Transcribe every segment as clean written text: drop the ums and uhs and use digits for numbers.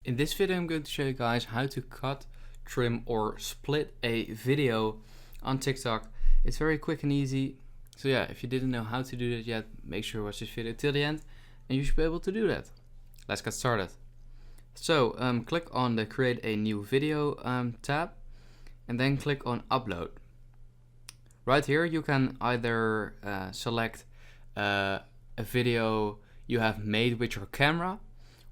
In this video I'm going to show you guys how to cut, trim or split a video on TikTok. It's very quick and easy. So yeah, if you didn't know how to do that yet, make sure to watch this video till the end and you should be able to do that. Let's get started. So click on the create a new video tab and then click on upload. Right here you can either select a video you have made with your camera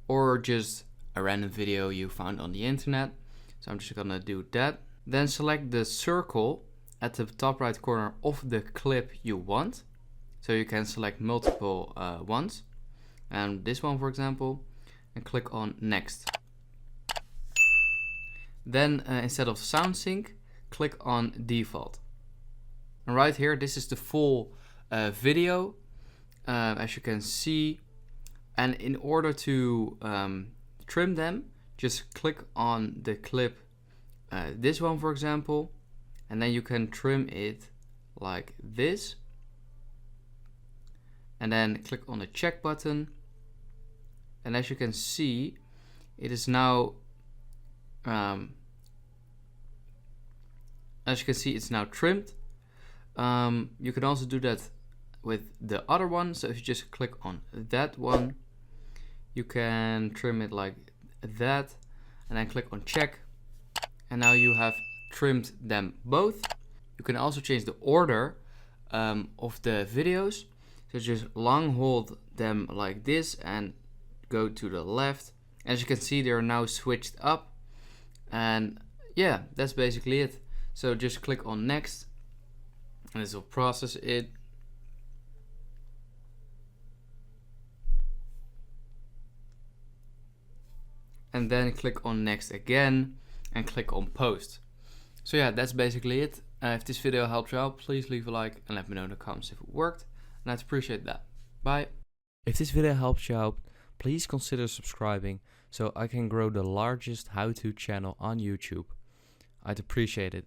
or just a random video you found on the internet. So I'm just gonna do that. Then select the circle at the top right corner of the clip you want. So you can select multiple ones. And this one for example, and click on next. Then instead of sound sync, click on default. And right here, this is the full video, as you can see. And in order to trim them, just click on the clip, this one for example, and then you can trim it like this. And then click on the check button. And as you can see, it is now, it's now trimmed. You can also do that with the other one. So if you just click on that one, you can trim it like that and then click on check. And now you have trimmed them both. You can also change the order of the videos. So just long hold them like this and go to the left. As you can see, they are now switched up. And yeah, that's basically it. So just click on next and this will process it. And then click on next again and click on post. So yeah, that's basically it. If this video helped you out, please leave a like and let me know in the comments if it worked, and I'd appreciate that. Bye. If this video helped you out, please consider subscribing so I can grow the largest how-to channel on YouTube. I'd appreciate it.